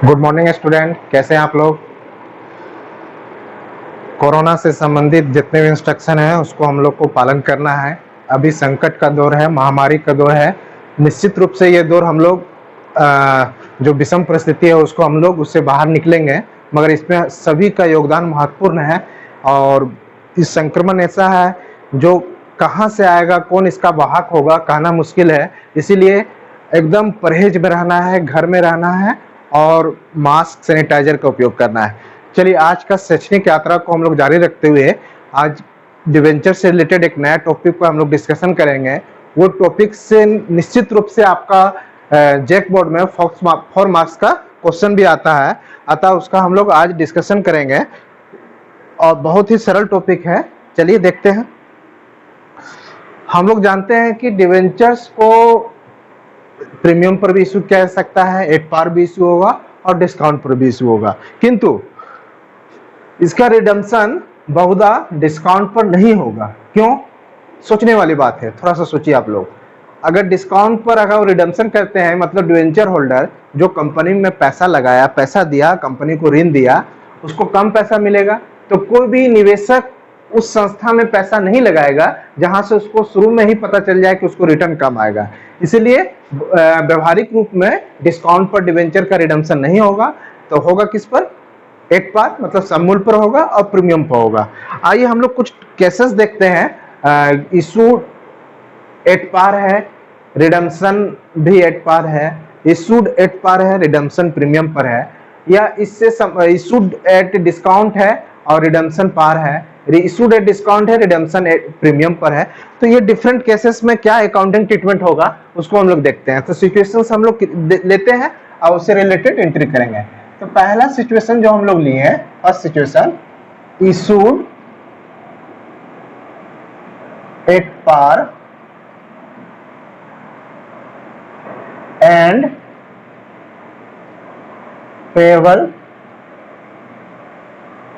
Good morning student, कैसे हैं आप लोग। कोरोना से संबंधित जितने भी इंस्ट्रक्शन हैं उसको हम लोग को पालन करना है। अभी संकट का दौर है, महामारी का दौर है। निश्चित रूप से ये दौर हम लोग जो विषम परिस्थिति है उसको हम लोग उससे बाहर निकलेंगे, मगर इसमें सभी का योगदान महत्वपूर्ण है। और इस संक्रमण ऐसा है जो कहाँ से आएगा, कौन इसका वाहक होगा, कहना मुश्किल है। इसीलिए एकदम परहेज में रहना है, घर में रहना है और मास्क सैनिटाइजर का उपयोग करना है। चलिए, आज का शैक्षणिक यात्रा को हम लोग जारी रखते हुए आज डिवेंचर से रिलेटेड एक नया टॉपिक पर हम लोग डिस्कशन करेंगे। वो टॉपिक से निश्चित रूप से आपका जैक बोर्ड में 4 मार्क्स का क्वेश्चन भी आता है, अतः उसका हम लोग आज डिस्कशन करेंगे और बहुत ही सरल टॉपिक है। चलिए देखते हैं। हम लोग जानते हैं कि डिवेंचर्स को प्रीमियम पर भी इशू किया जा सकता है, एट पार भी इशू होगा और डिस्काउंट पर भी इशू होगा, किंतु इसका रिडम्पशन बहुधा डिस्काउंट पर नहीं होगा। क्यों? सोचने वाली बात है, थोड़ा सा सोचिए आप लोग। अगर डिस्काउंट पर अगर रिडम्पशन करते हैं, मतलब डिवेंचर होल्डर जो कंपनी में पैसा लगाया, पैसा दिया, कंपनी को ऋण दिया, उसको कम पैसा मिलेगा। तो कोई भी निवेशक उस संस्था में पैसा नहीं लगाएगा जहां से उसको शुरू में ही पता चल जाए कि उसको रिटर्न कम आएगा। इसलिए व्यवहारिक रूप में डिस्काउंट पर डिवेंचर का रिडम्पशन नहीं होगा। तो होगा किस पर? एट पार, मतलब सममूल्य पर होगा और प्रीमियम पर होगा। आइए हम लोग कुछ केसेस देखते हैं। इशू एट पार है, रिडम्पशन भी एट पार है, इशूड एट पार है, रिडम्पशन प्रीमियम पर है, या इससे इशूड एट डिस्काउंट है और रिडम्पशन पार है, इशूड एट डिस्काउंट है, रिडम्पशन एट प्रीमियम पर है। तो ये डिफरेंट केसेस में क्या अकाउंटिंग ट्रीटमेंट होगा उसको हम लोग देखते हैं। तो सिचुएशंस हम लोग लेते हैं और उससे रिलेटेड एंट्री करेंगे। तो पहला सिचुएशन जो हम लोग लिए हैं, first situation, issued at par and payable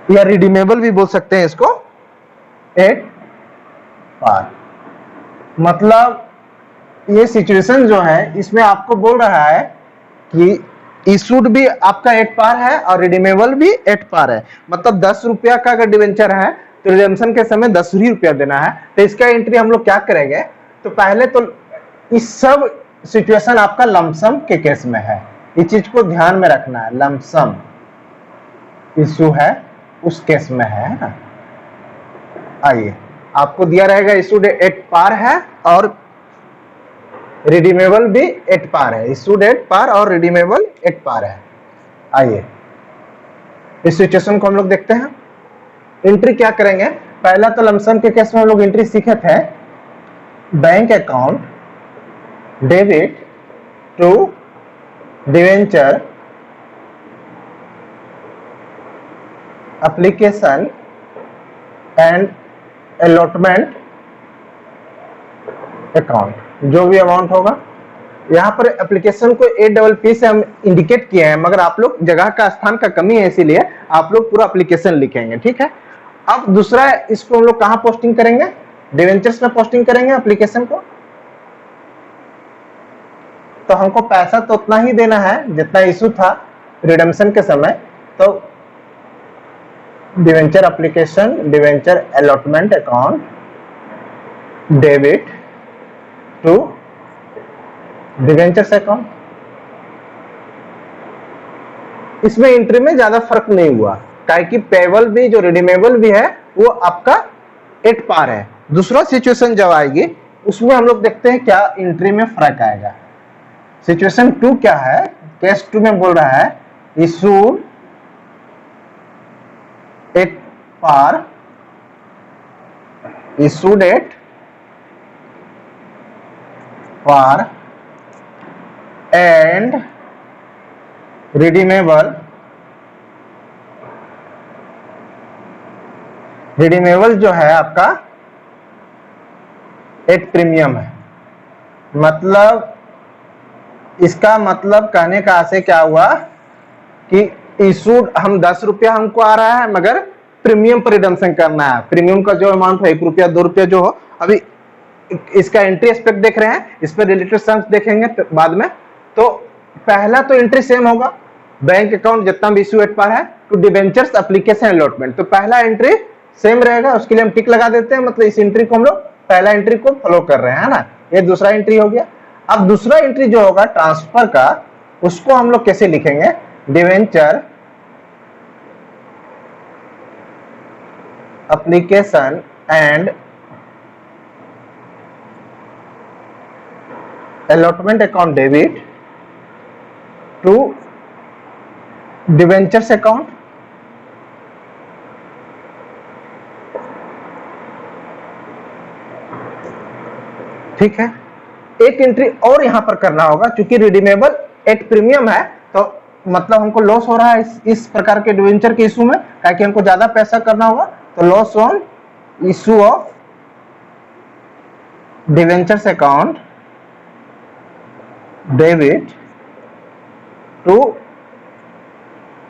या रिडीमेबल भी बोल सकते हैं इसको, एट पार। मतलब ये सिचुएशन जो है इसमें आपको बोल रहा है कि इशूड भी आपका एट पार है और रिडीमेबल भी एट पार है। मतलब 10 रुपया का अगर डिवेंचर है तो रिडेम्पशन के समय 10 ही रुपया देना है। तो इसका एंट्री हम लोग क्या करेंगे? तो पहले तो इस सब सिचुएशन आपका लमसम के केस में है, इस चीज को ध्यान में रखना है। लमसम इशू है उस केस में है ना। आइए, आपको दिया रहेगा इशूड एट पार है और रिडीमेबल भी एट पार है, इशूड एट पार और रिडीमेबल एट पार है। आइए इस सिचुएशन को हम लोग देखते हैं। एंट्री क्या करेंगे? पहला तो लमसम के केस में हम लोग एंट्री सीखे थे, bank account debit to debenture application and allotment account, जो भी अमाउंट होगा। यहाँ पर एप्लीकेशन को APP से हम इंडिकेट किए हैं, मगर आप लोग जगह का स्थान का कमी है, इसीलिए आप लोग पूरा एप्लीकेशन लिखेंगे, ठीक है। अब दूसरा, इसको हम लोग कहाँ पोस्टिंग करेंगे? डिवेंचर्स में पोस्टिंग करेंगे एप्लीकेशन को। तो हमको पैसा तो उतना ही देना है जितना इशू था रिडेम्पशन के समय। तो debenture application, debenture allotment account debit to debentures account. इसमें एंट्री में ज्यादा फर्क नहीं हुआ, क्योंकि पेएबल भी जो रिडीमेबल भी है वो आपका एट पार है। दूसरा सिचुएशन जब आएगी उसमें हम लोग देखते हैं क्या एंट्री में फर्क आएगा। सिचुएशन 2 क्या है? केस 2 में बोल रहा है issue at par, issued at par and redeemable, redeemable जो है आपका एट प्रीमियम है। मतलब इसका मतलब कहने का आशय क्या हुआ कि इशूड हम 10 रुपया हमको आ रहा है, मगर प्रीमियम पर रिडम्पशन करना है। प्रीमियम का जो अमाउंट है 1 रुपया 2 रुपया जो हो, अभी इसका एंट्री एस्पेक्ट देख रहे हैं, इस पर रिलेटेड सम्स देखेंगे बाद में। तो पहला तो एंट्री सेम होगा, बैंक अकाउंट जितना भी इशू एट पर है टू डिवेंचर्स एप्लीकेशन अलॉटमेंट। तो पहला एंट्री सेम रहेगा, उसके लिए हम टिक लगा देते हैं, मतलब इस एंट्री को हम लोग पहला एंट्री को फॉलो कर रहे हैं ना। ये दूसरा एंट्री हो गया। अब दूसरा एंट्री जो होगा ट्रांसफर का, उसको हम लोग कैसे लिखेंगे, debenture application and allotment account debit to debentures account। ठीक है, एक एंट्री और यहां पर करना होगा, क्योंकि रिडीमेबल एट प्रीमियम है, तो मतलब हमको लॉस हो रहा है इस प्रकार के डिवेंचर के इशू में, ताकि हमको ज्यादा पैसा करना होगा। तो loss on issue of debentures account debit to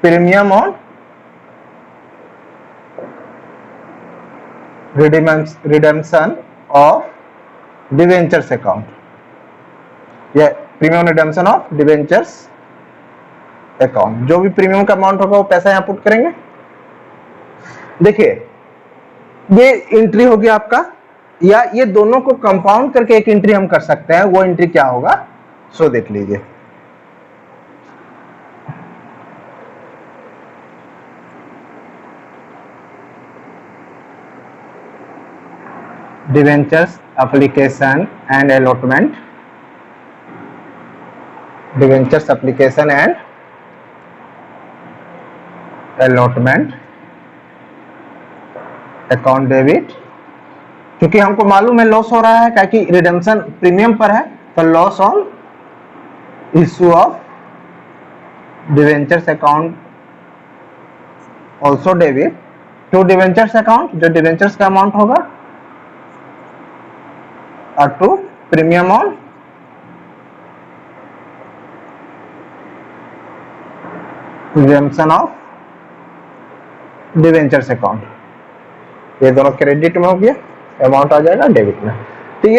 premium on redemption of debentures account, या premium redemption of debentures account. जो भी प्रीमियम का अमाउंट होगा वो पैसा यहां पुट करेंगे। देखिए ये एंट्री हो गया आपका, या ये दोनों को कंपाउंड करके एक एंट्री हम कर सकते हैं। वो एंट्री क्या होगा, सो देख लीजिए। Debentures application and allotment, debentures application and allotment account debit, क्योंकि हमको मालूम है लॉस हो रहा है, क्योंकि रिडेम्पशन प्रीमियम पर है, तो loss on issue of debentures account also debit to debentures account, जो डिवेंचर्स का अमाउंट होगा, और to premium on redemption of debentures account. ये दोनों क्रेडिट में हो गया, अमाउंट आ जाएगा डेबिट में। तो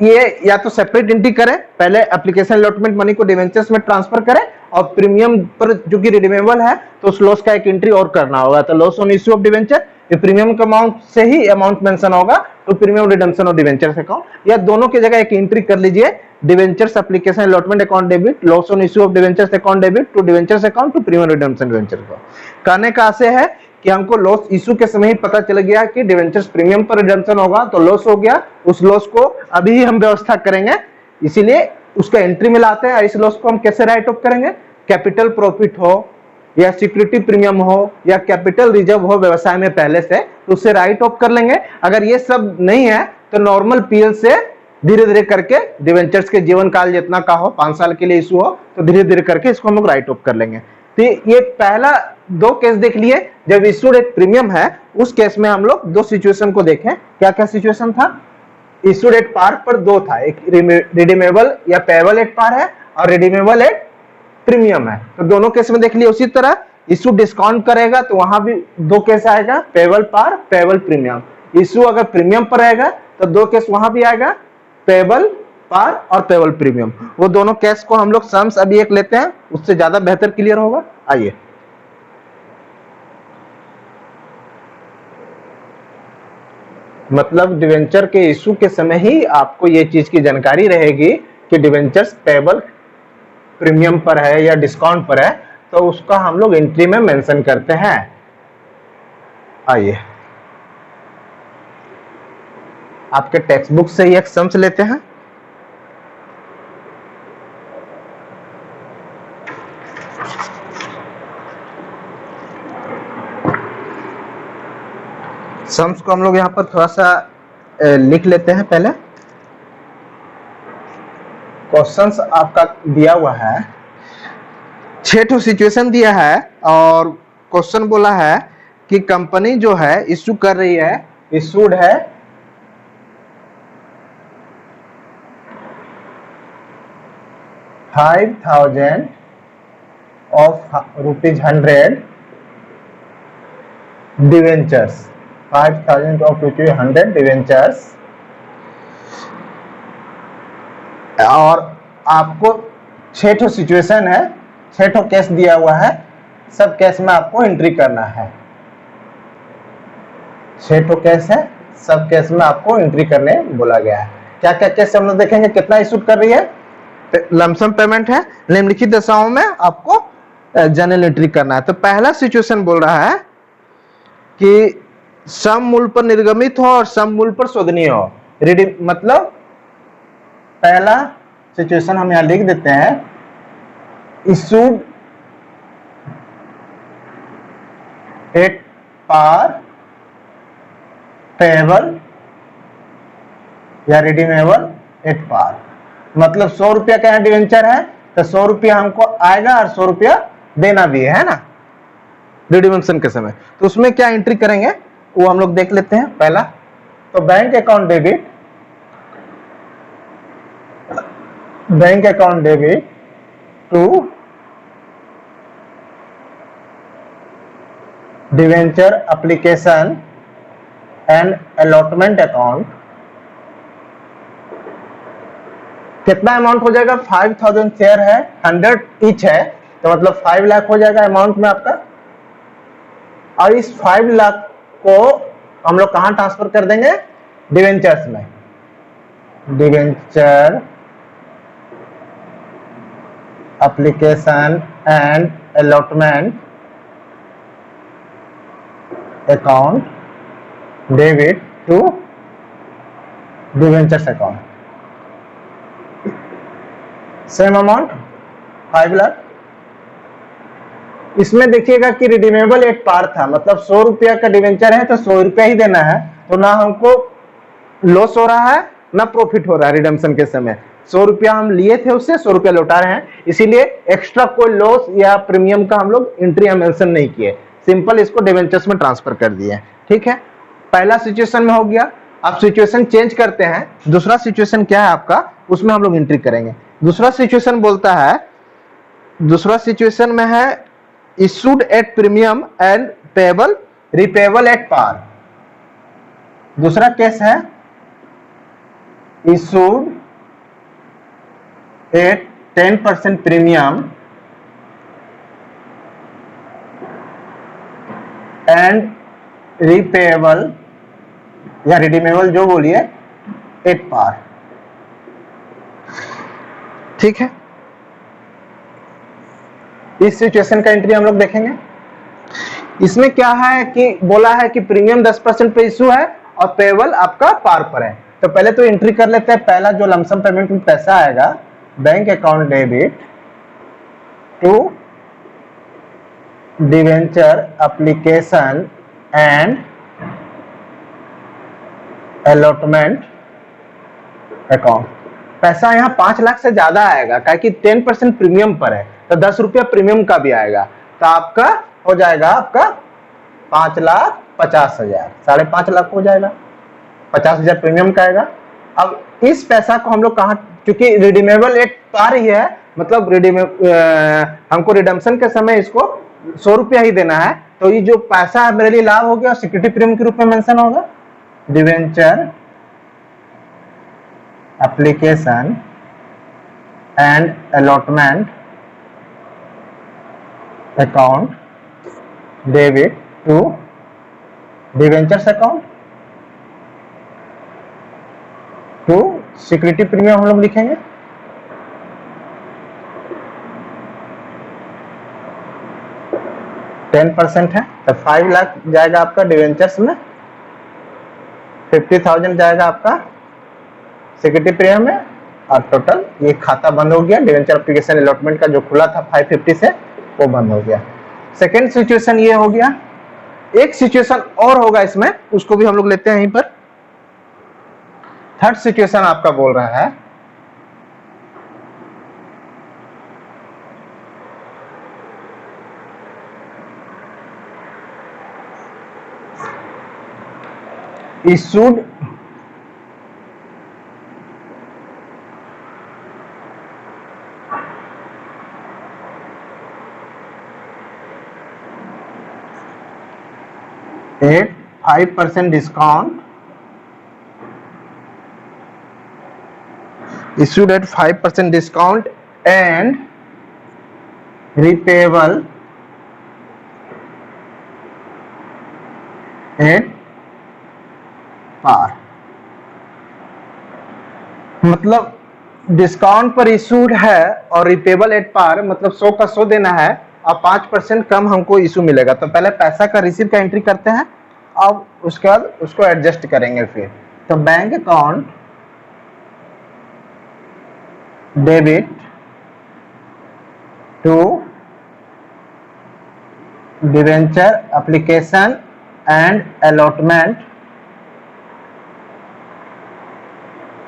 ये या तो सेपरेट एंट्री करें, पहले एप्लीकेशन अलॉटमेंट मनी को डिवेंचर्स में ट्रांसफर करें, और प्रीमियम पर जो कि रिडीमेबल है तो उस लॉस का एक एंट्री और करना होगा। तो loss on issue of debenture, ये प्रीमियम का अमाउंट से ही अमाउंट मेंशन होगा, तो premium redemption of debentures account, या दोनों की जगह एक एंट्री कर लीजिए, debentures application allotment account debit, loss on issue of debentures account debit to debentures account to premium redemption debenture account. कहने का आशय है कि हमको लॉस इशू के समय ही पता चल गया कि डिवेंचर्स प्रीमियम पर रिडेम्पशन होगा, तो लॉस हो गया। उस लॉस को अभी ही हम व्यवस्था करेंगे, इसीलिए उसका एंट्री में लाते हैं। इस लॉस को हम कैसे राइट ऑफ करेंगे, कैपिटल प्रॉफिट हो या सिक्योरिटी प्रीमियम हो या कैपिटल रिजर्व हो व्यवसाय में पहले से, तो उससे राइट ऑफ कर लेंगे। अगर ये सब नहीं है तो नॉर्मल पीएल से धीरे धीरे करके डिवेंचर्स के जीवन काल जितना का हो, 5 साल के लिए इशू हो, तो धीरे धीरे करके इसको हम लोग राइट ऑफ कर लेंगे। तो ये पहला 2 केस देख लिए। जब इशूड एक प्रीमियम है, उस केस में हम लोग 2 सिचुएशन को देखें। क्या क्या सिचुएशन था, इशूड एट पार पर 2 था, एक रिडीमेबल या पेएबल एट पार है, और रिडीमेबल एट प्रीमियम है। तो दोनों केस में देख लिए। उसी तरह इशू डिस्काउंट करेगा तो वहां भी 2 केस आएगा, पेएबल पार, पेएबल प्रीमियम। इशू अगर प्रीमियम पर रहेगा तो 2 केस वहां भी आएगा, पेएबल पार और पेएबल प्रीमियम। वो दोनों केस को हम लोग सम्स अभी एक लेते हैं, उससे ज्यादा बेहतर क्लियर होगा। आइए, मतलब डिवेंचर के इशू के समय ही आपको ये चीज की जानकारी रहेगी कि डिवेंचर्स पेएबल प्रीमियम पर है या डिस्काउंट पर है, तो उसका हम लोग एंट्री में मेंशन करते हैं। आइए, आपके टेक्स्ट बुक से ही एक सम्स लेते हैं। सम्स को हम लोग यहां पर थोड़ा सा लिख लेते हैं। पहले क्वेश्चंस आपका दिया हुआ है, 6 सिचुएशन दिया है, और क्वेश्चन बोला है कि कंपनी जो है इशू कर रही है, इशूड है ₹5,000 of ₹100 डिवेंचर्स, 5,000 of ₹100 डिवेंचर्स, और आपको 6 सिचुएशन है 6 ठो केस दिया हुआ है, सब केस में आपको एंट्री करना है। 6 ठो केस है, सब केस में आपको एंट्री करने बोला गया है। क्या क्या केस हम लोग देखेंगे, कितना इशू कर रही है, लमसम पेमेंट है, निम्नलिखित दशाओं में आपको जर्नल एंट्री करना है। तो पहला सिचुएशन बोल रहा है कि सम मूल्य पर निर्गमित हो और सम मूल्य पर शोधनीय हो। मतलब पहला सिचुएशन हम यहां लिख देते हैं, इशूड एट पार पेएबल या रिडीमेबल एट पार। मतलब 100 रुपया का डिवेंचर है तो 100 रुपया हमको आएगा और 100 रुपया देना भी है ना रिडीमेशन के समय। तो उसमें क्या एंट्री करेंगे वो हम लोग देख लेते हैं। पहला तो bank account debit to debenture application and allotment account. कितना अमाउंट हो जाएगा, 5000 शेयर है, 100 ईच है, तो मतलब 5 लाख हो जाएगा अमाउंट में आपका। और इस 5 लाख को हम लोग कहां ट्रांसफर कर देंगे, डिवेंचर्स में। Debenture application and allotment account debit to debentures account, same amount 5 lakh. इसमें देखिएगा कि रिडीमेबल एट पार था, मतलब 100 रुपया का डिवेंचर है तो 100 रुपया ही देना है, तो ना हमको लॉस हो रहा है ना प्रॉफिट हो रहा है। रिडम्पशन के समय 100 रुपया हम लिए थे, उससे 100 रुपया लौटा रहे हैं, इसीलिए एक्स्ट्रा कोई लॉस या प्रीमियम का हम लोग एंट्री मेंशन नहीं किए, सिंपल इसको डिवेंचर्स में ट्रांसफर कर दिए। ठीक है, पहला सिचुएशन में हो गया। अब सिचुएशन चेंज करते हैं, दूसरा सिचुएशन क्या है आपका, उसमें हम लोग एंट्री करेंगे। दूसरा सिचुएशन बोलता है, दूसरा सिचुएशन में है issued at premium and payable repayable at par. दूसरा केस है issued at 10% premium and repayable या रिडीमेबल जो बोलिए एट पार। ठीक है, इस सिचुएशन का एंट्री हम लोग देखेंगे। इसमें क्या है कि बोला है कि प्रीमियम 10% पे इशू है और पेएबल आपका पार पर है। तो पहले तो एंट्री कर लेते हैं। पहला जो लमसम पेमेंट में पैसा आएगा, bank account debit to debenture application and allotment account. पैसा यहाँ 5 लाख से ज्यादा आएगा, क्या कि 10% प्रीमियम पर है, तो 10 रुपया प्रीमियम का भी आएगा, तो आपका हो जाएगा आपका 5,50,000, 5.5 लाख हो जाएगा, 50,000 प्रीमियम का आएगा। अब इस पैसा को हम लोग कहाँ, क्योंकि रिडीमेबल एक पार ही है, मतलब हमको रिडम्पशन के समय इसको 100 रुपया ही देना है, तो ये जो पैसा है मेरे लिए लाभ हो गया, सिक्योरिटी प्रीमियम के रूप में मेंशन होगा। Debenture application and allotment account debit to debentures account to security premium हम लोग लिखेंगे। टेन % है तो 5 लाख जाएगा आपका डिवेंचर्स में, 50,000 जाएगा आपका सिक्योरिटी प्रीमियम में, और टोटल ये खाता बंद हो गया। डिवेंचर एप्लीकेशन अलॉटमेंट का जो खुला था 550 से, वो बंद हो गया। सेकेंड सिचुएशन ये हो गया। एक सिचुएशन और होगा इसमें, उसको भी हम लोग लेते हैं यहीं पर। थर्ड सिचुएशन आपका बोल रहा है issued at 5% discount, issued at 5% discount and repayable at par, मतलब डिस्काउंट पर इशूड है और रिपेबल एट पार, मतलब 100 का 100 देना है और 5% कम हमको इशू मिलेगा। तो पहले पैसा का रिसीव का एंट्री करते हैं, अब उसके बाद उसको एडजस्ट करेंगे फिर। तो bank account debit to debenture application and allotment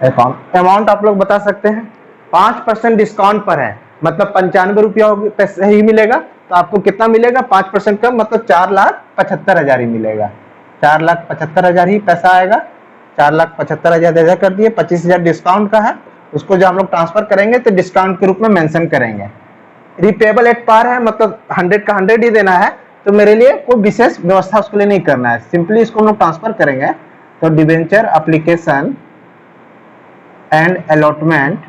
account. Amount आप लोग बता सकते हैं, 5% डिस्काउंट पर है, मतलब 95 रुपया पैसे ही मिलेगा। तो आपको कितना मिलेगा, 5% कम, मतलब 4,75,000 ही मिलेगा। 4,75,000 ही पैसा आएगा। 4,75,000 ऐसा कर दिए, 25,000 डिस्काउंट का है, उसको जो हम लोग ट्रांसफर करेंगे तो डिस्काउंट के रूप में मेंशन करेंगे। रिपेबल एट पार है, मतलब 100 का 100 ही देना है, तो मेरे लिए कोई विशेष व्यवस्था उसके लिए नहीं करना है, सिंपली इसको हम लोग ट्रांसफर करेंगे। तो debenture application and allotment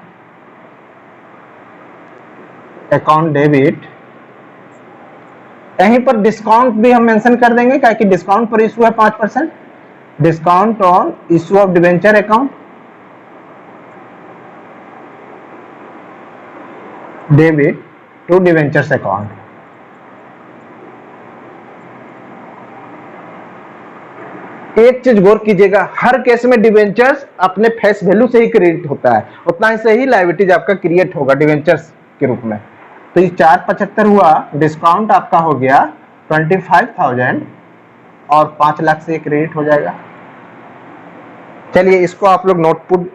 account debit, कहीं पर डिस्काउंट भी हम मेंशन कर देंगे, क्या कि डिस्काउंट पर इशू है 5%। Discount on issue of debenture account debit to debentures account. एक चीज गौर कीजिएगा, हर केस में डिवेंचर्स अपने फेस वैल्यू से ही क्रिएट होता है, उतना ही से ही लायबिलिटीज आपका क्रिएट होगा डिवेंचर्स के रूप में। तो ये 4,75,000 हुआ, डिस्काउंट आपका हो गया 25,000 और 5 लाख से क्रेडिट हो जाएगा। चलिए इसको आप लोग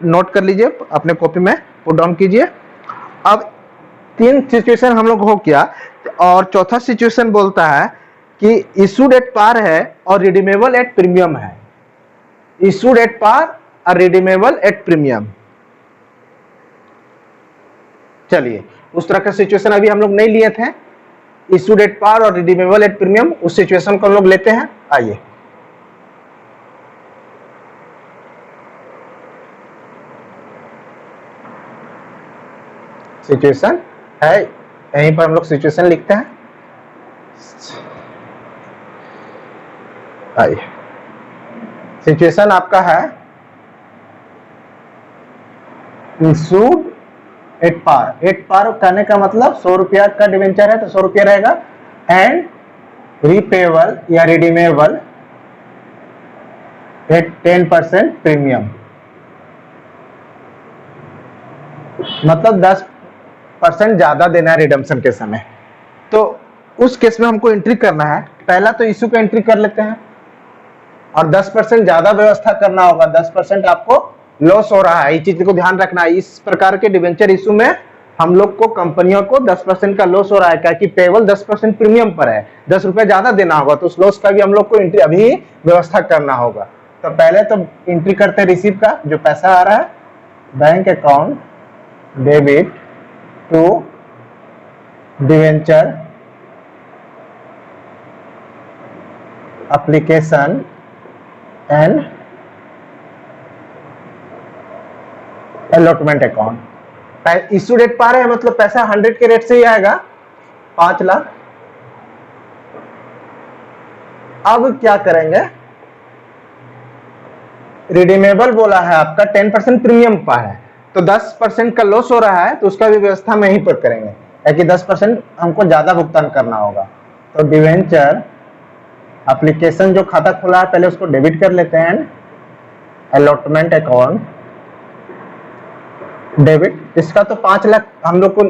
नोट कर लीजिए, अपने कॉपी में पुट डाउन कीजिए। अब 3 सिचुएशन हम लोग हो गया, और चौथा सिचुएशन बोलता है कि इशूड एट पार है और रिडीमेबल एट प्रीमियम है। इशूड एट पार और रिडीमेबल एट प्रीमियम। चलिए उस तरह का सिचुएशन अभी हम लोग नहीं लिए थे, इशूड एट पार और रिडीमेबल एट प्रीमियम, उस सिचुएशन को हम लोग लेते हैं। आइए सिचुएशन है, यहीं पर हम लोग सिचुएशन लिखते हैं। आइए सिचुएशन आपका है issued at par. At par कहने का मतलब 100 रुपया का डिवेंचर है तो 100 रुपया रहेगा, एंड रिपेबल या रिडीमेबल एट 10% प्रीमियम, मतलब 10% ज्यादा देना है रिडम्पशन के समय। तो उस केस में हमको एंट्री करना है, पहला तो इशू का एंट्री कर लेते हैं और 10% ज्यादा व्यवस्था करना होगा। 10% आपको लॉस हो रहा है, इस चीज को ध्यान रखना है। इस प्रकार के डिवेंचर इशू में हम लोग को, कंपनियों को 10% का लॉस हो रहा है, क्या कि पेबल 10% प्रीमियम पर है, 10 रुपया ज्यादा देना होगा, तो उस लॉस का भी हम लोग को एंट्री अभी व्यवस्था करना होगा। तो पहले तो एंट्री करते हैं रिसीव का, जो पैसा आ रहा है, bank account debit to debenture application and allotment account. Issue date par है, मतलब पैसा 100 के रेट से ही आएगा, 5 लाख। अब क्या करेंगे, रिडीमेबल बोला है आपका 10% प्रीमियम पर है, तो 10% का लॉस हो रहा है, तो उसका भी व्यवस्था में ही पर करेंगे, क्योंकि 10% हमको ज्यादा भुगतान करना होगा। तो डिवेंचर एप्लीकेशन जो खाता खुला है पहले उसको डेबिट कर लेते हैं, अलॉटमेंट अकाउंट डेबिट, इसका तो 5 लाख हम लोग को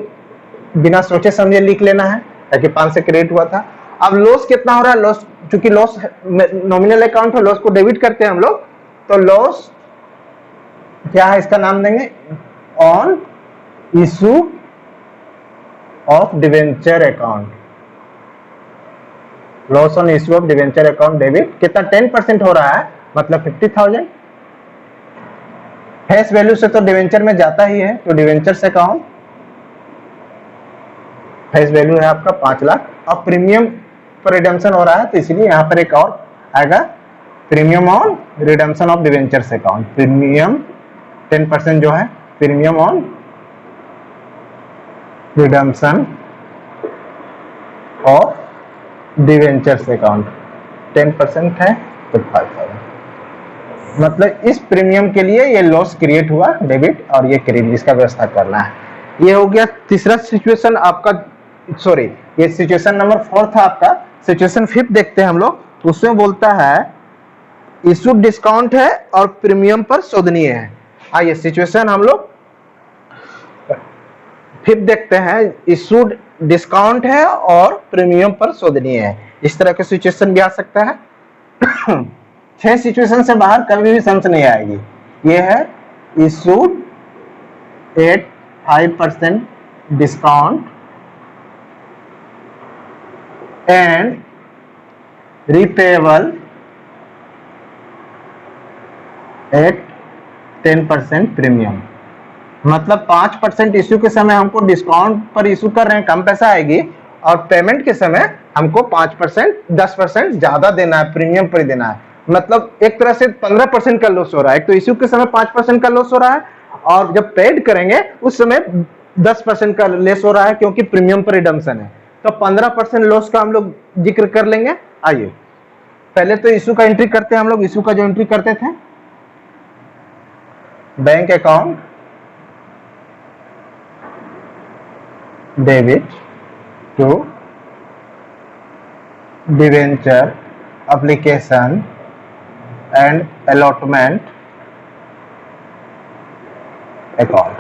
बिना सोचे समझे लिख लेना है, ताकि 5 से क्रेडिट हुआ था। अब लॉस कितना हो रहा है, लॉस चूंकि लॉस नॉमिनल अकाउंट है, लॉस को डेबिट करते हैं हम लोग, तो लॉस क्या है, इसका नाम देंगे on issue of debenture account. Loss on issue of debenture account debit कितना, 10% हो रहा है, मतलब 50,000। फेस वैल्यू से तो डिवेंचर में जाता ही है, तो डिवेंचर्स अकाउंट फेस वैल्यू है आपका 5 लाख। अब प्रीमियम पर रिडम्पशन हो रहा है, तो इसलिए यहाँ पर एक और आएगा, premium on redemption of debentures account. Premium 10% जो है, प्रीमियम ऑन रिडम्पशन और डिवेंचर्स अकाउंट 10% है तो 5,000। मतलब इस प्रीमियम के लिए ये लॉस क्रिएट हुआ डेबिट और ये क्रेडिट, इसका व्यवस्था करना है। ये हो गया तीसरा सिचुएशन आपका, सॉरी ये सिचुएशन नंबर 4 था आपका। सिचुएशन 5 देखते हैं हम लोग। उसमें बोलता है इशूड डिस्काउंट है और प्रीमियम पर शोधनीय है। आइए सिचुएशन हम लोग 5 देखते हैं। इशूड डिस्काउंट है और प्रीमियम पर शोधनीय है। इस तरह के सिचुएशन भी आ सकता है। 6 सिचुएशन से बाहर कभी भी समझ नहीं आएगी। ये है issued at 5% discount and repayable at 10% premium. मतलब 5% इश्यू के समय हमको डिस्काउंट पर इशू कर रहे हैं, कम पैसा आएगी, और पेमेंट के समय हमको 5% 10% ज्यादा देना है, प्रीमियम पर ही देना है। मतलब एक तरह से 15% का लॉस हो रहा है। एक तो इश्यू के समय 5% का लॉस हो रहा है, और जब पेड करेंगे उस समय 10% का लेस हो रहा है, क्योंकि प्रीमियम पर रिडम्पशन है। तो 15% लॉस का हम लोग जिक्र कर लेंगे। आइए पहले तो इशू का एंट्री करते हैं हम लोग। इशू का जो एंट्री करते थे, bank account debit to debenture application and allotment account.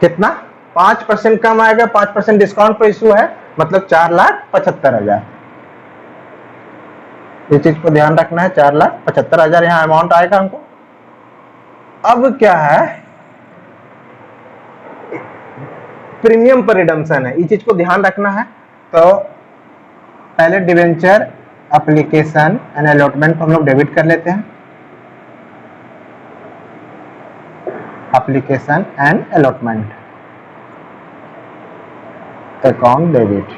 कितना? 5% कम आएगा, 5% डिस्काउंट पर इशू है, मतलब 4,75,000। इस चीज को ध्यान रखना है। 4,75,000 यहाँ अमाउंट आएगा हमको। अब क्या है, प्रीमियम पर रिडम्पशन है, इस चीज को ध्यान रखना है। तो पहले डिवेंचर एप्लीकेशन एंड अलॉटमेंट को हम लोग डेबिट कर लेते हैं। Application and allotment account debit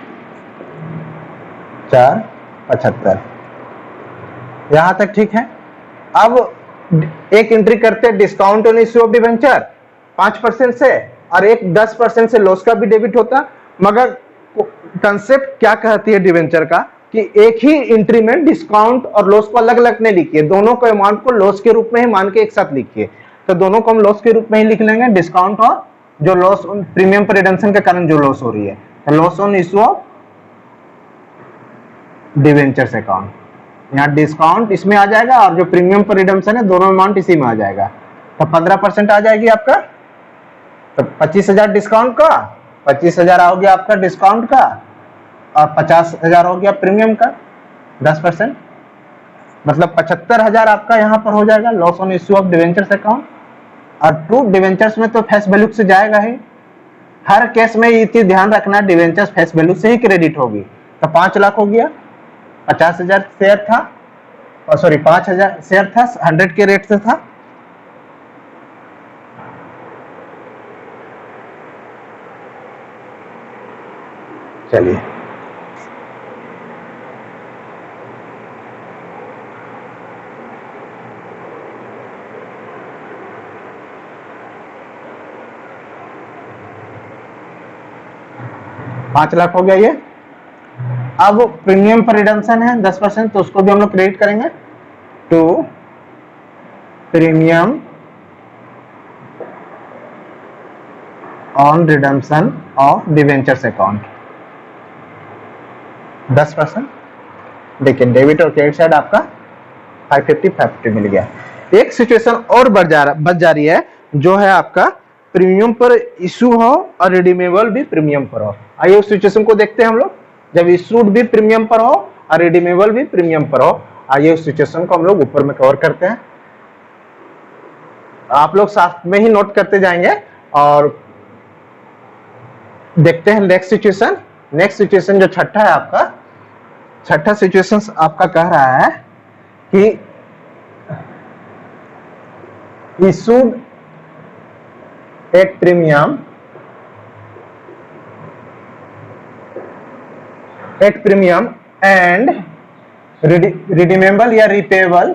4,75,000। यहां तक ठीक है। अब एक एंट्री करते हैं discount on issue of debenture 5% से, और एक 10% से लॉस का भी डेबिट होता। मगर कंसेप्ट क्या कहती है डिवेंचर का, कि एक ही एंट्री में डिस्काउंट और लॉस को अलग अलग नहीं लिखिए, दोनों को अमाउंट को लॉस के रूप में ही मान के एक साथ लिखिए। तो दोनों को हम लॉस के रूप में ही लिख लेंगे, डिस्काउंट और जो लॉस प्रीमियम पर रिडम्पशन के कारण जो लॉस हो रही है, loss on issue of debentures account. यहाँ डिस्काउंट इसमें आ जाएगा और जो प्रीमियम पर रिडम्पशन है दोनों अमाउंट इसी में आ जाएगा। तो 15% आ जाएगी आपका। तो 25,000 डिस्काउंट का, 25,000 हो गया आपका डिस्काउंट का, और 50,000 हो गया प्रीमियम का 10%। मतलब 75,000 आपका यहाँ पर हो जाएगा loss on issue of debentures account. और ट्रू डिवेंचर्स में तो फेस वैल्यू से जाएगा ही। हर केस में ये चीज ध्यान रखना, डिवेंचर्स फेस वैल्यू से ही क्रेडिट होगी। तो 5 लाख हो गया, 50,000 शेयर था, और सॉरी 5,000 शेयर था, 100 के रेट से था। चलिए $5 लाख हो गया ये। अब प्रीमियम पर रिडम्पशन है 10%, तो उसको भी हम लोग क्रेडिट करेंगे to premium on redemption of debentures account 10%। देखिए डेबिट और क्रेडिट साइड आपका 550 मिल गया। एक सिचुएशन और बच जा रही है, जो है आपका प्रीमियम पर इशू हो और रिडीमेबल भी प्रीमियम पर हो। आइए उस सिचुएशन को देखते हैं हम लोग, जब इशूड भी प्रीमियम पर हो और रिडीमेबल भी प्रीमियम पर हो। आइए उस सिचुएशन को हम लोग ऊपर में कवर करते हैं। आप लोग साथ में ही नोट करते जाएंगे और देखते हैं नेक्स्ट सिचुएशन। नेक्स्ट सिचुएशन जो छठा है आपका, छठा सिचुएशन आपका कह रहा है कि issued at premium and redeemable या रिपेबल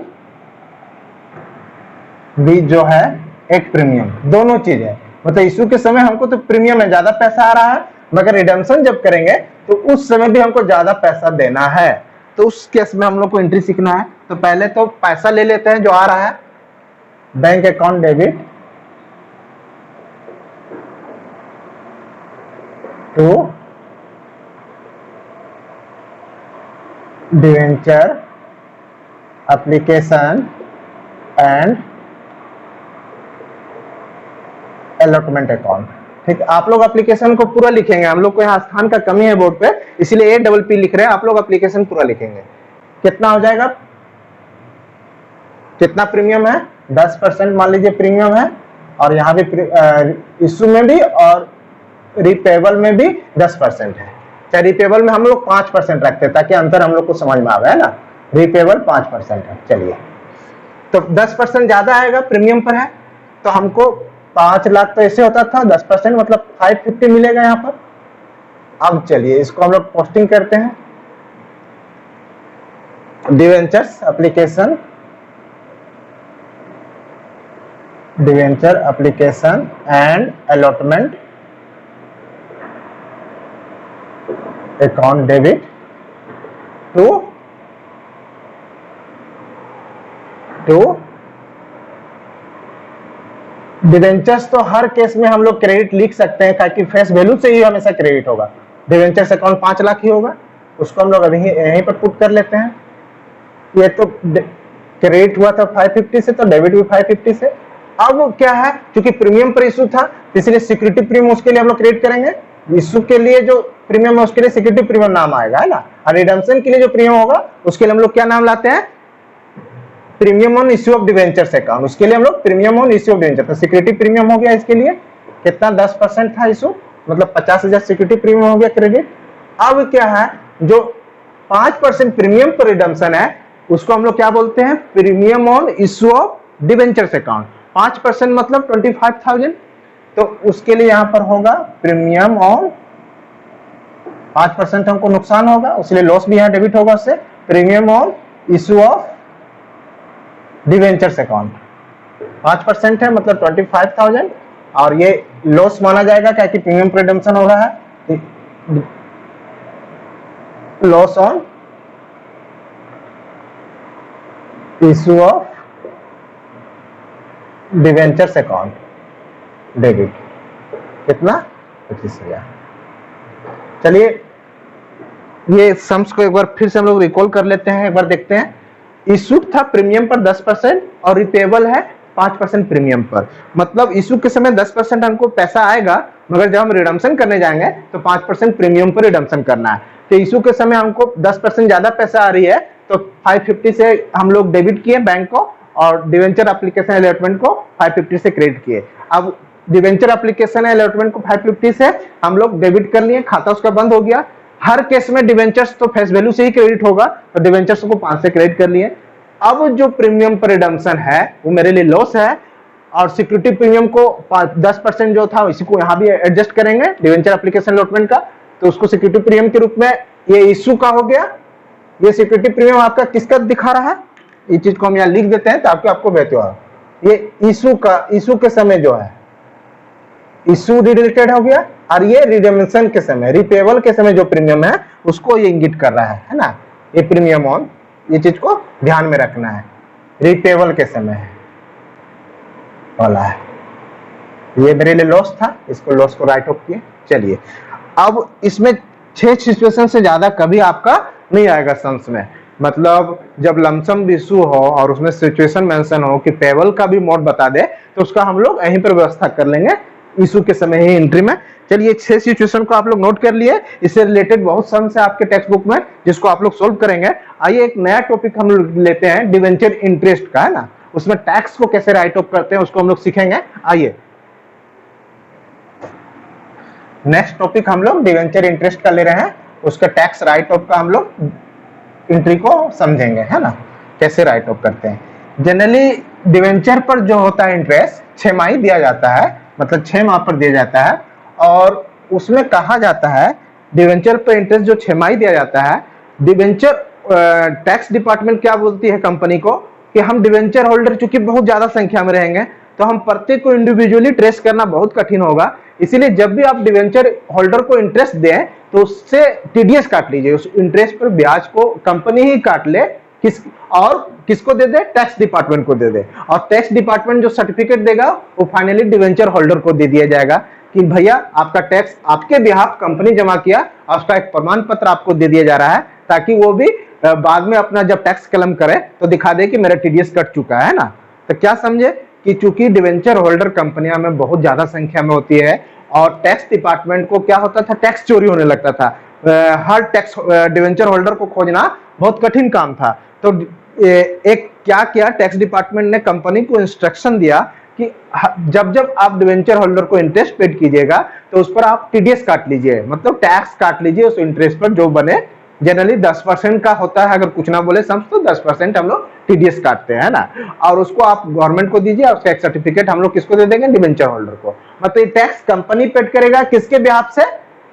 भी जो है एट प्रीमियम। दोनों चीज है, मतलब इशू के समय हमको तो प्रीमियम है, ज्यादा पैसा आ रहा है, मगर रिडम्पशन जब करेंगे तो उस समय भी हमको ज्यादा पैसा देना है, तो उस केस में हम लोग को एंट्री सीखना है। तो पहले तो पैसा ले लेते हैं जो आ रहा है, bank account debit to debenture application and allotment account. ठीक, आप लोग एप्लीकेशन को पूरा लिखेंगे, हम लोग को यहाँ स्थान का कमी है बोर्ड पे, इसीलिए APP लिख रहे हैं, आप लोग एप्लीकेशन पूरा लिखेंगे। कितना हो जाएगा, कितना प्रीमियम है, 10% मान लीजिए प्रीमियम है, और यहाँ भी इशू में भी और रिपेबल में भी 10% है। चाहे रिपेबल में हम लोग 5% रखते हैं ताकि अंतर हम लोग को समझ में आवे, है ना। रिपेबल 5% है। चलिए, तो 10% ज्यादा आएगा, प्रीमियम पर है, तो हमको 5 लाख तो ऐसे होता था, 10% मतलब 550 मिलेगा यहाँ पर। अब चलिए इसको हम लोग पोस्टिंग करते हैं, debentures application, debenture application and allotment account debit to debentures. तो हर केस में हम लोग क्रेडिट लिख सकते हैं, ताकि फेस वैल्यू से ही हमेशा क्रेडिट होगा। डिवेंचर्स अकाउंट 5 लाख ही होगा, उसको हम लोग अभी यहीं पर पुट कर लेते हैं। ये तो क्रेडिट हुआ था 550 से, तो डेबिट भी 550 से। अब क्या है, क्योंकि प्रीमियम पर इशू था, इसलिए सिक्योरिटी प्रीमियम उसके लिए हम लोग क्रेडिट करेंगे। इशू के लिए जो प्रीमियम है उसके लिए सिक्योरिटी प्रीमियम नाम आएगा, है ना। और रिडम्पशन के लिए जो प्रीमियम होगा उसके लिए हम लोग क्या नाम लाते हैं, premium on issue of debentures account. उसके लिए हम लोग premium on issue of debenture, तो सिक्योरिटी प्रीमियम हो गया इसके लिए। कितना, 10% था इशू, मतलब 50,000 सिक्योरिटी प्रीमियम हो गया क्रेडिट। अब क्या है, जो 5% प्रीमियम पर रिडम्पशन है उसको हम लोग क्या बोलते हैं, premium on issue of debentures account. 5% मतलब 25,000, तो उसके लिए यहां पर होगा प्रीमियम ऑन, 5% हमको नुकसान होगा, उसलिए लॉस भी यहां डेबिट होगा उससे, premium on issue of debentures account. 5% है मतलब 25,000, और ये लॉस माना जाएगा क्या कि प्रीमियम पर रिडम्पशन हो रहा है, loss on issue of debentures account debit. कितना, 25,000। चलिए ये सम्स को एक बार फिर से हम लोग रिकॉल कर लेते हैं, एक बार देखते हैं। इशू था प्रीमियम पर 10% और रिपेबल है 5% प्रीमियम पर, मतलब इशू के समय 10% हमको पैसा आएगा, मगर जब हम रिडम्पशन करने जाएंगे तो 5% प्रीमियम पर रिडम्पशन करना है। तो इशू के समय हमको 10% ज्यादा पैसा आ रही है, तो 550 से हम लोग डेबिट किए बैंक को, और डिवेंचर एप्लीकेशन अलॉटमेंट को 550 से क्रेडिट किए। अब डिवेंचर एप्लीकेशन अलॉटमेंट को 550 से हम लोग डेबिट कर लिए, खाता उसका बंद हो गया। हर केस में डिवेंचर्स तो फेस वैल्यू से ही क्रेडिट होगा, तो डिवेंचर्स को 5 से क्रेडिट कर लिए। अब जो प्रीमियम पर रिडम्पशन है वो मेरे लिए लॉस है, और सिक्योरिटी प्रीमियम को 10% जो था इसी को यहाँ भी एडजस्ट करेंगे डिवेंचर एप्लीकेशन अलॉटमेंट का, तो उसको सिक्योरिटी प्रीमियम के रूप में ये इशू का हो गया। ये सिक्योरिटी प्रीमियम आपका किसका दिखा रहा है, ये चीज को हम यहाँ लिख देते हैं ताकि आपको बेहतर हो। ये इशू का, इशू के समय जो है इशू रिलेटेड हो गया, और ये रिडेम्पशन के समय, रिपेबल के समय जो प्रीमियम है उसको ये इंगित कर रहा है ना। ये प्रीमियम ऑन, ये चीज को ध्यान में रखना है, रिपेबल के समय है वाला है। ये मेरे लिए लॉस था, इसको लॉस को राइट ऑफ किए। चलिए अब इसमें 6 सिचुएशन से ज्यादा कभी आपका नहीं आएगा सम्स में, मतलब जब लमसम इशू हो और उसमें सिचुएशन मेंशन हो कि पेबल का भी मोड बता दे, तो उसका हम लोग यहीं पर व्यवस्था कर लेंगे इशू के समय ही एंट्री में। चलिए 6 सिचुएशन को आप लोग नोट कर लिए, इससे रिलेटेड बहुत सम्स है आपके टेक्स्ट बुक में जिसको आप लोग सोल्व करेंगे। आइए एक नया टॉपिक हम लोग लेते हैं डिवेंचर इंटरेस्ट का, है ना। उसमें टैक्स को कैसे राइट ऑफ करते हैं उसको हम लोग सीखेंगे। आइए नेक्स्ट टॉपिक हम लोग डिवेंचर इंटरेस्ट का ले रहे हैं, उसका टैक्स राइट ऑफ का हम लोग एंट्री को समझेंगे, है ना, कैसे राइट ऑफ करते हैं। जनरली डिवेंचर पर जो होता है इंटरेस्ट 6 माही दिया जाता है, मतलब 6 माह पर दिया जाता है, और उसमें कहा जाता है डिवेंचर पर इंटरेस्ट जो 6 माही दिया जाता है, डिवेंचर टैक्स डिपार्टमेंट क्या बोलती है कंपनी को कि हम डिवेंचर होल्डर चूंकि बहुत ज्यादा संख्या में रहेंगे, तो हम प्रत्येक को इंडिविजुअली ट्रेस करना बहुत कठिन होगा। इसीलिए जब भी आप डिवेंचर होल्डर को इंटरेस्ट दें तो उससे टीडीएस काट लीजिए, उस इंटरेस्ट पर ब्याज को कंपनी ही काट ले, किसको दे दे, टैक्स डिपार्टमेंट को दे दे, और टैक्स डिपार्टमेंट जो सर्टिफिकेट देगा वो फाइनली डिवेंचर होल्डर को दे दिया जाएगा कि भैया आपका टैक्स आपके बिहाफ कंपनी जमा किया और उसका एक प्रमाण पत्र आपको दे दिया जा रहा है, ताकि वो भी बाद में अपना जब टैक्स क्लेम करे तो दिखा दे कि मेरा टीडीएस कट चुका है ना। तो क्या समझे कि चूंकि डिवेंचर होल्डर कंपनियां में बहुत ज्यादा संख्या में होती है और टैक्स डिपार्टमेंट को क्या होता था, टैक्स चोरी होने लगता था, हर टैक्स डिवेंचर होल्डर को खोजना बहुत कठिन काम था। तो एक क्या किया, टैक्स डिपार्टमेंट ने कंपनी को इंस्ट्रक्शन दिया कि जब जब आप डिवेंचर होल्डर को इंटरेस्ट पेड कीजिएगा तो उस पर आप टीडीएस काट लीजिए, मतलब टैक्स काट लीजिए उस इंटरेस्ट पर जो बने। जनरली 10% का होता है, अगर कुछ ना बोले समझ तो 10% हम लोग टीडीएस काटते हैं ना, और उसको आप गवर्नमेंट को दीजिए और उसका एक सर्टिफिकेट हम लोग किसको दे देंगे, डिवेंचर होल्डर को। मतलब ये टैक्स कंपनी पेड करेगा किसके बिहाफ से,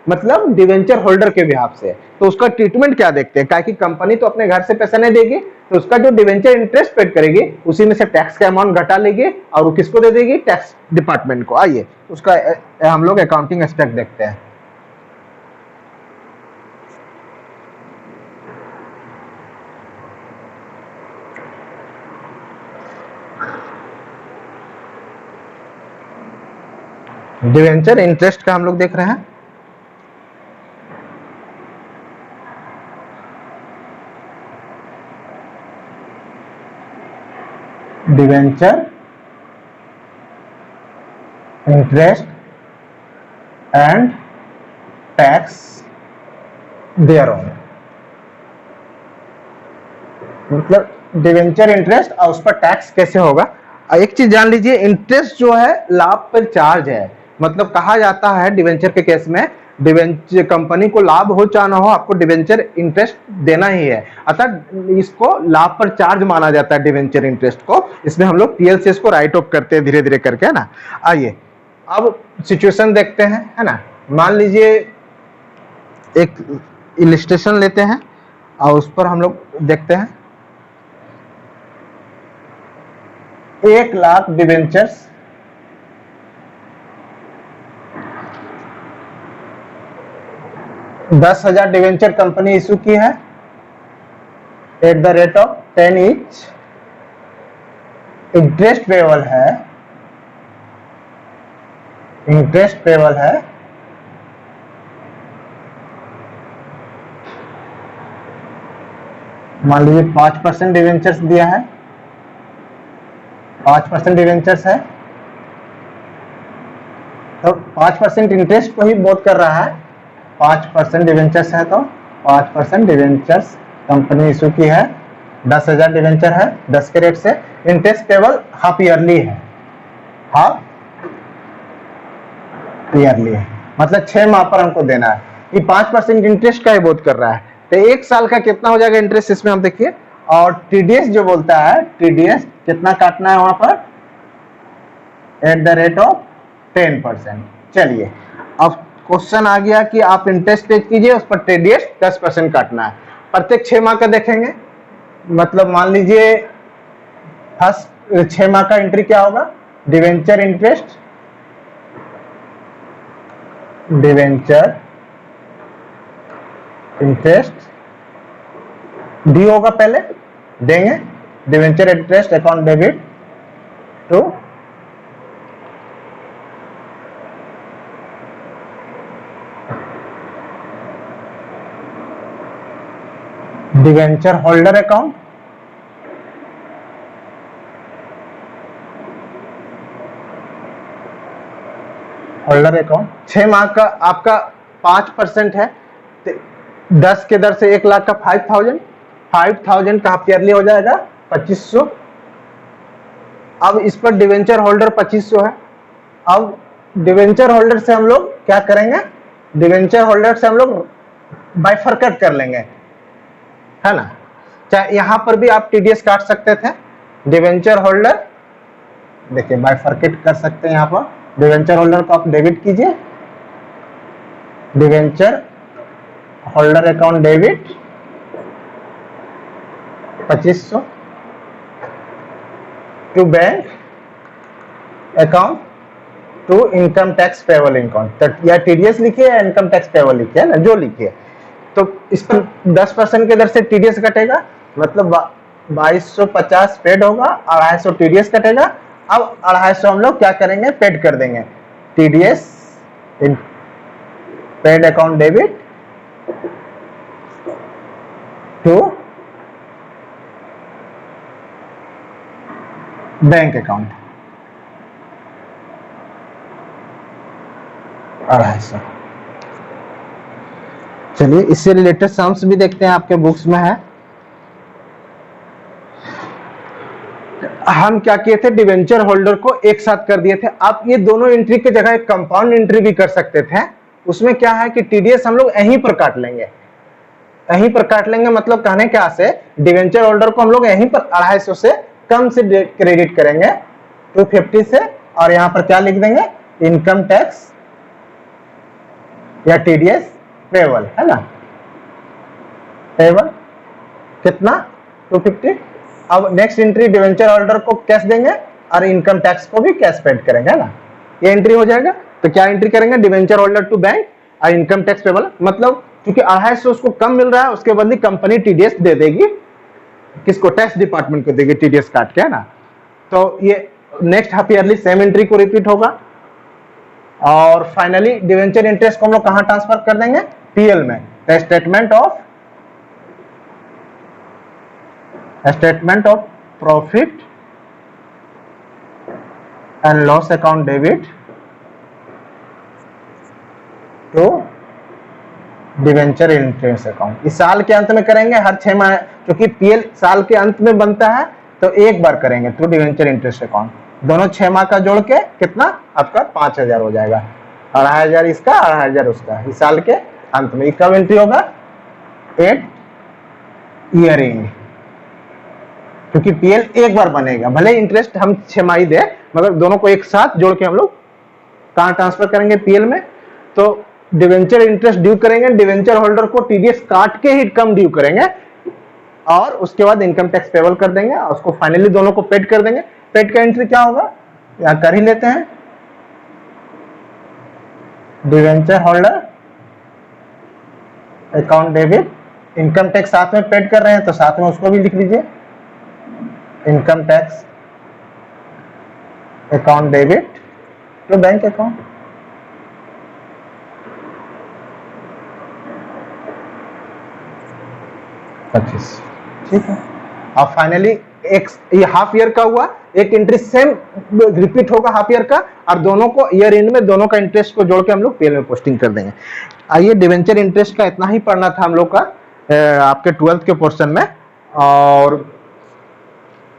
मतलब डिवेंचर होल्डर के बिहाफ से। तो उसका ट्रीटमेंट क्या देखते हैं, कि कंपनी तो अपने घर से पैसा नहीं देगी, तो उसका जो डिवेंचर इंटरेस्ट पेड करेगी उसी में से टैक्स का अमाउंट घटा लेगी और वो किसको दे देगी, टैक्स डिपार्टमेंट को। आइए उसका हम लोग अकाउंटिंग एस्पेक्ट देखते हैं। डिवेंचर इंटरेस्ट का हम लोग देख रहे हैं। Debenture interest and tax thereon, मतलब डिवेंचर इंटरेस्ट और उस पर टैक्स कैसे होगा। एक चीज जान लीजिए, इंटरेस्ट जो है लाभ पर चार्ज है, मतलब कहा जाता है डिवेंचर के केस में, डिवेंचर कंपनी को लाभ हो चाहे ना हो आपको डिवेंचर इंटरेस्ट देना ही है, अतः इसको लाभ पर चार्ज माना जाता है डिवेंचर इंटरेस्ट को। इसमें हम लोग टीएलसीएस को राइट ऑफ करते हैं धीरे धीरे करके, है ना। आइए अब सिचुएशन देखते हैं, है ना। मान लीजिए एक इलस्ट्रेशन लेते हैं और उस पर हम लोग देखते हैं 1 lakh debentures, $10,000 debenture company issue की है at the rate of 10 each. Interest payable है, इंटरेस्ट पेबल है मान लीजिए 5% डिवेंचर्स दिया है, 5% डिवेंचर्स है, तो 5% इंटरेस्ट को ही बोध कर रहा है। 5% डिवेंचर्स है तो 5% डिवेंचर्स कंपनी इशू की है, 10,000 डिवेंचर है 10 के रेट से। इंटरेस्ट पेबल हाफ ईयरली है, हाफ ईयरली है, मतलब 6 माह पर हमको देना है। ये 5% इंटरेस्ट का ही बोध कर रहा है, तो 1 साल का कितना हो जाएगा इंटरेस्ट इसमें हम देखिए। और टीडीएस जो बोलता है, टीडीएस कितना काटना है वहां पर एट द रेट ऑफ 10%। चलिए अब क्वेश्चन आ गया कि आप इंटरेस्ट पे कीजिए, उस पर टीडीएस 10% काटना है। प्रत्येक 6 माह का देखेंगे, मतलब मान लीजिए फर्स्ट 6 माह का एंट्री क्या होगा, डिवेंचर इंटरेस्ट, डिवेंचर इंटरेस्ट डी होगा, पहले देंगे debenture interest account debit to debenture holder account, holder account. 6 माह का आपका 5% है, 10 के दर से 1 लाख का 5,000 का हाफ ईयरली हो जाएगा 2500। अब इस पर डिवेंचर होल्डर 2500 है। अब डिवेंचर होल्डर से हम लोग क्या करेंगे, डिवेंचर होल्डर से हम लोग बाइफरकेट कर लेंगे, है ना। चाहे यहां पर भी आप टीडीएस काट सकते थे, डिवेंचर होल्डर देखिए बाइफरकेट कर सकते हैं। यहां पर डिवेंचर होल्डर को आप डेबिट कीजिए, debenture holder account debit 2500 to bank account to income tax payable account, या टीडीएस लिखिए या इनकम टैक्स पेबल लिखिए, है ना, जो लिखिए। तो इस पर 10% के दर से टीडीएस कटेगा, मतलब 2250 पेड होगा, 250 टीडीएस कटेगा। अब 250 हम लोग क्या करेंगे, पेड कर देंगे, TDS in paid account debit to bank account 250। चलिए इससे रिलेटेड सम्स भी देखते हैं, आपके बुक्स में है। हम क्या किए थे, डिवेंचर होल्डर को एक साथ कर दिए थे। आप ये दोनों एंट्री की जगह एक कंपाउंड एंट्री भी कर सकते थे। उसमें क्या है कि टीडीएस हम लोग यहीं पर काट लेंगे, यहीं पर काट लेंगे, मतलब कहने क्या से, डिवेंचर होल्डर को हम लोग यहीं पर 250 से कम से क्रेडिट करेंगे 250 से, और यहां पर क्या लिख देंगे, इनकम टैक्स या टीडीएस पेबल, है ना, पेबल कितना 250। अब नेक्स्ट एंट्री डिवेंचर होल्डर को कैश देंगे और इनकम टैक्स को भी कैश पेड करेंगे, है ना, ये एंट्री हो जाएगा। तो क्या एंट्री करेंगे, डिवेंचर होल्डर टू बैंक और इनकम टैक्स पेबल, मतलब क्योंकि 250 उसको कम मिल रहा है, उसके बदले कंपनी टीडीएस दे देगी, किसको, टैक्स डिपार्टमेंट को देगी टीडीएस काट के, है ना। तो ये next half yearly same entry को रिपीट होगा। और फाइनली डिवेंचर इंटरेस्ट को हम लोग कहां ट्रांसफर कर देंगे, पीएल में, statement of profit and loss account debit to debenture interest account. इस साल के अंत में करेंगे, हर 6 माह, क्योंकि पीएल साल के अंत में बनता है, तो एक बार करेंगे थ्रू डिवेंचर इंटरेस्ट अकाउंट। दोनों 6 माह का जोड़ के कितना आपका 5000 हो जाएगा, 2500 इसका, 2500 उसका, इस साल के अंत में। कब एंट्री होगा, 8 ईयर एंड, क्योंकि पीएल एक बार बनेगा, भले इंटरेस्ट हम 6 माही दे, मगर दोनों को एक साथ जोड़ के हम लोग कहां ट्रांसफर करेंगे, पीएल में। तो डिवेंचर इंटरेस्ट ड्यू करेंगे, डिवेंचर होल्डर को टीडीएस काट के ही कम ड्यू करेंगे, और उसके बाद इनकम टैक्स पेबल कर देंगे, और उसको फाइनली दोनों को पेड कर देंगे। पेड का एंट्री क्या होगा, यहां कर ही लेते हैं, debenture holder account debit, income tax साथ में पेड कर रहे हैं तो साथ में उसको भी लिख लीजिए, income tax account debit to bank account. ठीक है। और फाइनली एक ये हाफ ईयर का हुआ, एक इंटरेस्ट सेम रिपीट होगा हाफ ईयर का, और दोनों को ईयर एंड में दोनों का इंटरेस्ट को जोड़ के हम लोग पीएल में पोस्टिंग कर देंगे। आइए, डिवेंचर इंटरेस्ट का इतना ही पढ़ना था हम लोग का आपके 12th के पोर्शन में। और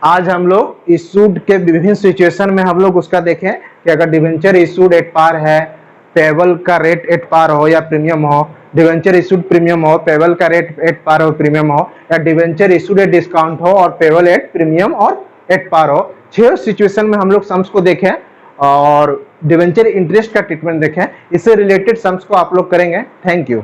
आज हम लोग इशूड के विभिन्न सिचुएशन में हम लोग उसका देखें कि अगर डिवेंचर इशूड एट पार है, पेबल का रेट एट पार हो या प्रीमियम हो, डिवेंचर इशूड प्रीमियम हो, पेबल का रेट एट पार हो प्रीमियम हो, या डिवेंचर इशूड एट डिस्काउंट हो और पेबल एट प्रीमियम और एट पार हो। 6 सिचुएशन में हम लोग सम्स को देखें और डिवेंचर इंटरेस्ट का ट्रीटमेंट देखें। इससे रिलेटेड सम्स को आप लोग करेंगे। Thank you.